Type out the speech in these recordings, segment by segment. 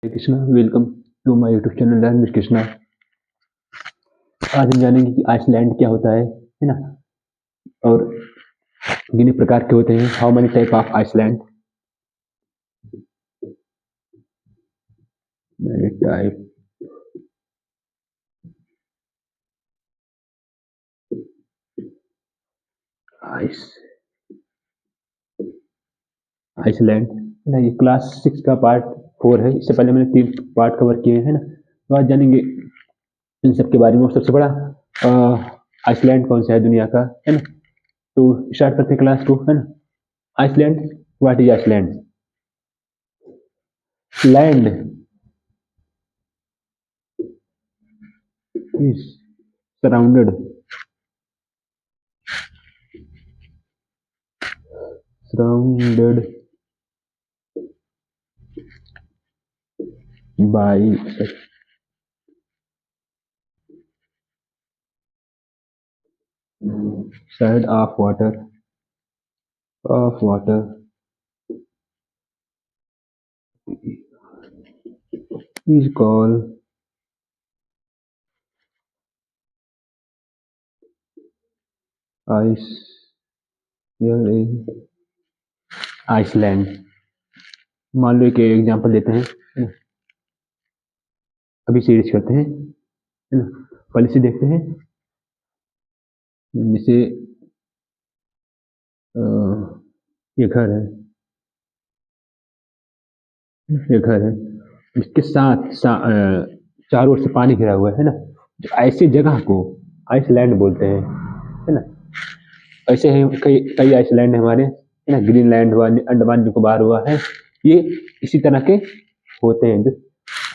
Hare Krishna, welcome to my YouTube channel learn with Krishna. आज हम जानेंगे कि आइसलैंड क्या होता है ना, और कितने प्रकार के होते हैं। How many type of island, type ice island है ना। ये क्लास 6 का पार्ट 4 है। इससे पहले मैंने 3 पार्ट कवर किए हैं ना। तो आज जानेंगे इन सब के बारे में। और सबसे बड़ा आइसलैंड कौन सा है दुनिया का, है ना। तो स्टार्ट करते हैं क्लास को, है ना। Island, what is island? Land is surrounded surrounded by side of water is called ice island. मान लो एक एग्जांपल देते हैं, है ना। अभी सीरीज करते हैं, है ना। पहले से देखते हैं, जैसे ये घर है, इसके चारों ओर से पानी घिरा हुआ है ना। तो ऐसी जगह को आइसलैंड बोलते हैं, है ना। ऐसे ही कई कई आइसलैंड है हमारे, है ना। ग्रीनलैंड हुआ, अंडमान निकोबार हुआ है। ये इसी तरह के होते हैं जो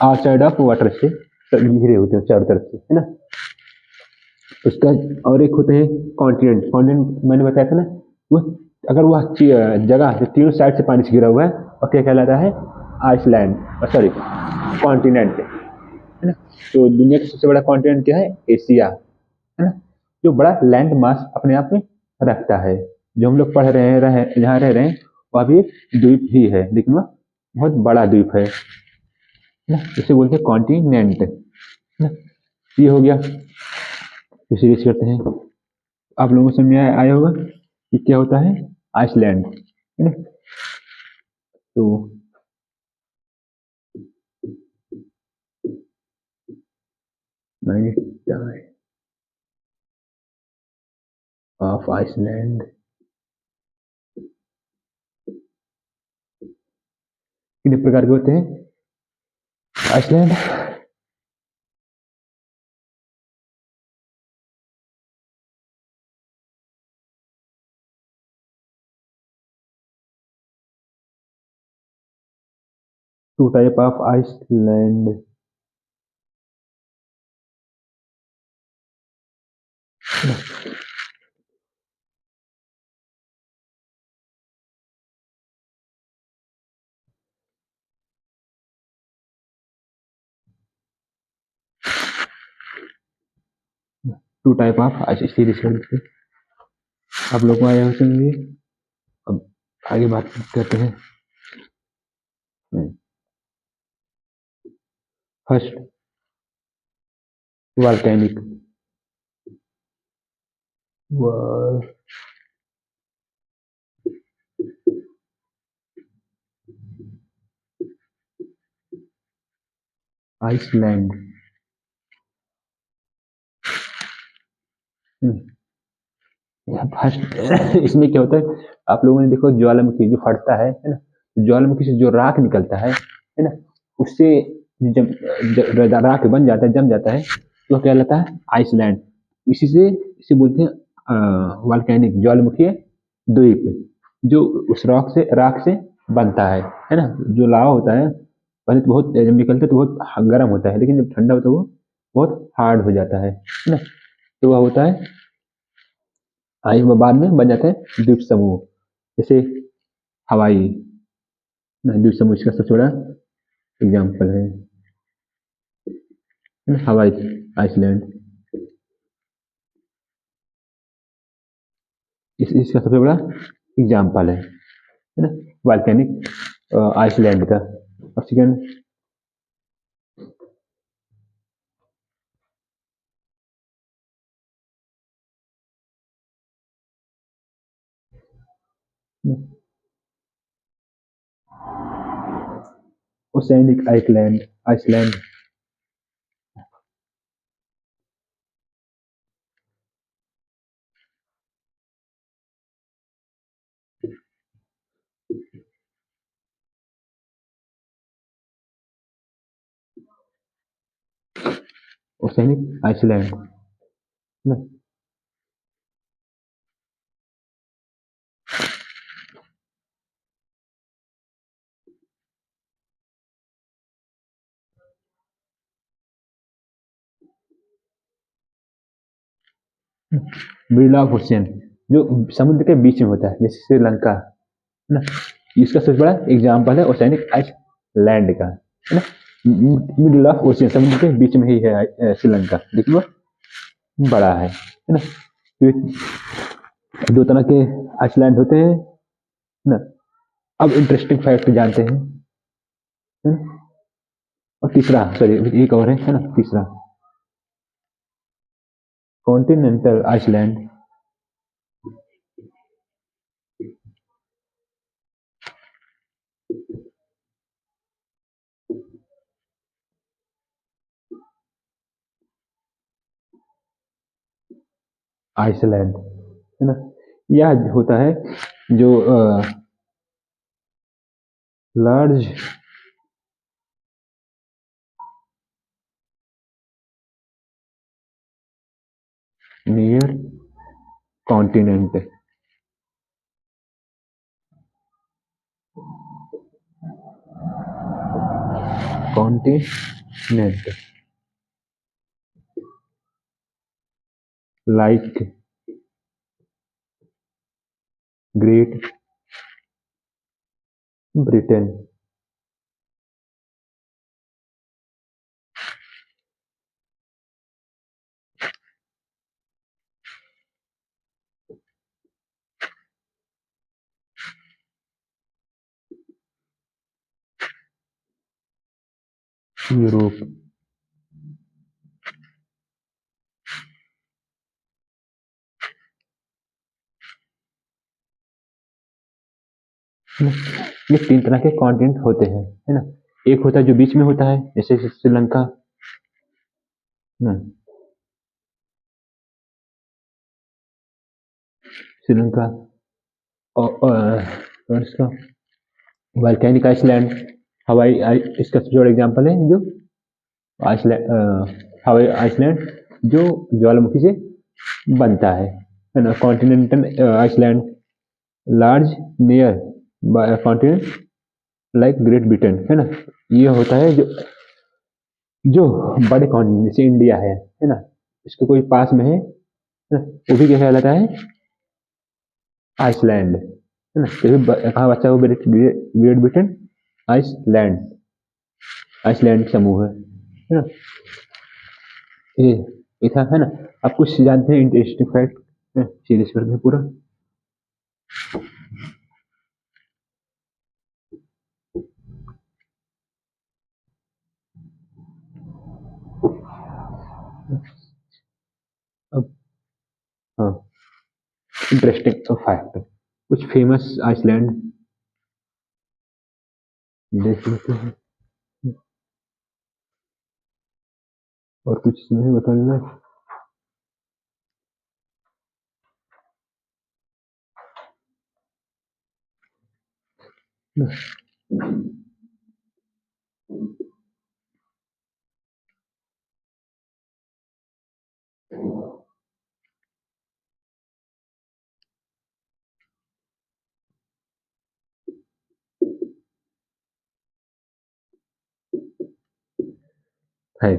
आउटसाइड ऑफ वाटर से घिरे होते हैं चारों तरफ से, है ना। उसका और एक होते हैं कॉन्टिनेंट। कॉन्टिनेंट मैंने बताया था ना, वो अगर वह जगह जो तीनों साइड से पानी से घिरा हुआ है, और क्या कहलाता है? आइसलैंड, सॉरी, कॉन्टिनेंट, है ना। तो दुनिया का सबसे बड़ा कॉन्टिनेंट क्या है? एशिया, है ना। जो बड़ा लैंड मास अपने आप में रखता है। जो हम लोग पढ़ रहे हैं, जहाँ रह रहे हैं, वह भी एक द्वीप ही है, लेकिन वह बहुत बड़ा द्वीप है ना। इसे बोलते हैं कॉन्टिनेंट, है ना। ये हो गया। तो सीरीज करते हैं। आप लोगों को समझ में आया होगा कि क्या होता है आइसलैंड, है ना। तो ऑफ आइसलैंड कितने प्रकार के होते हैं island? Two type of island, two type of ice series करते हैं। आप लोग को आया हो समझिए। अब आगे बात करते हैं। First, volcanic Iceland. फर्स्ट इसमें क्या होता है, आप लोगों ने देखो ज्वालामुखी जो फटता है ना। ज्वालामुखी से जो राख निकलता है ना, उससे जब राख बन जाता है, जम जाता है, तो क्या कहलाता है? आइसलैंड। इसे बोलते हैं वॉल्केनिक, ज्वालामुखी द्वीप, जो उस राख से बनता है ना। जो लावा होता है, पहले तो बहुत जब निकलता है तो बहुत गर्म होता है, लेकिन जब ठंडा होता है वो बहुत हार्ड हो जाता है ना। तो वह होता है बाद में बन जाता है द्वीप समूह। जैसे हवाई द्वीप समूह इसका सबसे बड़ा एग्जाम्पल है, हवाई आइसलैंड। इसका सबसे बड़ा एग्जाम्पल है ना, वॉल्केनिक आइसलैंड का। और second, oceanic island, island. Oceanic island ना। मिडिल ऑफ ओशियन, जो समुद्र के बीच में होता है, जैसे श्रीलंका है ना। इसका सबसे बड़ा एग्जाम्पल है ओशनिक आइसलैंड का, है ना। मिडिल ऑफ ओशियन, समुद्र के बीच में ही है श्रीलंका, लेकिन वो बड़ा है ना। तो दो तरह के आइसलैंड होते हैं ना। अब इंटरेस्टिंग फैक्ट जानते हैं, है ना? और तीसरा, सॉरी एक और है ना, तीसरा कॉन्टिनेंटल आइसलैंड। आइसलैंड है ना, यह होता है जो large near continent, continent like great Britain, Europe. ये तीन तरह के कॉन्टिनेंट होते हैं, है ना। एक होता है जो बीच में होता है, जैसे श्रीलंका ना, श्रीलंका। और इसका वल्केनिक आइसलैंड, हवाई इसका सबसे बड़ा एग्जाम्पल है जो आइसलैंड, हवाई आइसलैंड जो ज्वालामुखी से बनता है ना। Continental island large near continent like great Britain, है ना। ये होता है जो जो बड़े कॉन्टिनेंट, जैसे इंडिया है ना, इसके कोई पास में है ना, वो भी क्या कहलाता है, आइसलैंड, है ना। कहाँ बचा वो ग्रेट ब्रिटेन, आइसलैंड, आइसलैंड समूह है ना। ये ये था, है ना। आप कुछ जानते हैं इंटरेस्टिंग फैक्ट सीरीज पर में पूरा। अब हाँ, इंटरेस्टिंग फैक्ट, कुछ फेमस आइसलैंड देख लेते हैं, और कुछ नहीं बता देना। है,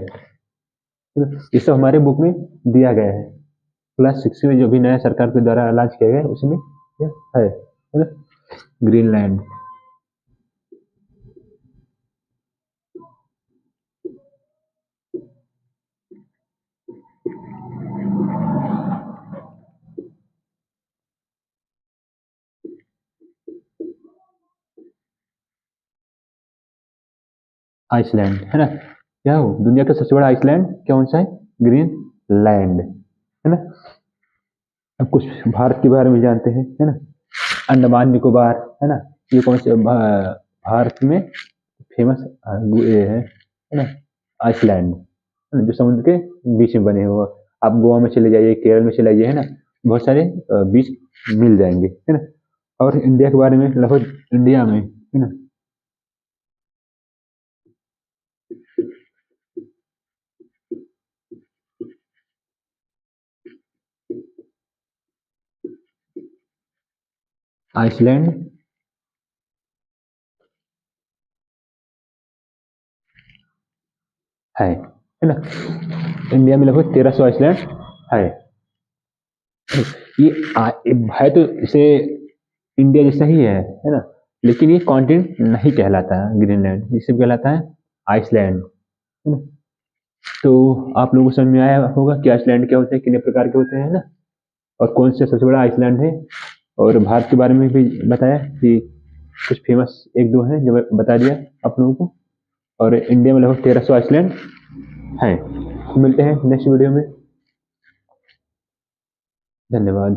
ये सब हमारे बुक में दिया गया है। क्लास 6 में जो भी नया सरकार के द्वारा लॉन्च किया गया है उसमें ये है ना। ग्रीनलैंड, आइसलैंड, है ना। क्या हो, दुनिया का सबसे बड़ा आइसलैंड कौन सा है, ग्रीनलैंड, है ना। अब कुछ भारत के बारे में जानते हैं, है ना। अंडमान निकोबार, है ना, ये कौन से भारत में फेमस ये है ना, आइसलैंड, है ना, जो समुद्र के बीच में बने हुए। आप गोवा में चले जाइए, केरल में चले जाइए, है ना, बहुत सारे बीच मिल जाएंगे, है ना। और इंडिया के बारे में, लगभग इंडिया में, है ना, आइसलैंड है ना। इंडिया में लगभग 1300 आइसलैंड है। ये है तो इसे इंडिया जैसा ही है ना, लेकिन ये कॉन्टिनेंट नहीं कहलाता है ग्रीनलैंड, ये सिर्फ कहलाता है आइसलैंड, है ना। तो आप लोगों को समझ में आया होगा कि आइसलैंड क्या होते हैं, कितने प्रकार के होते हैं, ना, और कौन से सबसे बड़ा आइसलैंड है। और भारत के बारे में भी बताया कि कुछ फेमस एक दो हैं जो बता दिया आप लोगों को। और इंडिया में लगभग 1300 आइसलैंड हैं। मिलते हैं नेक्स्ट वीडियो में। धन्यवाद।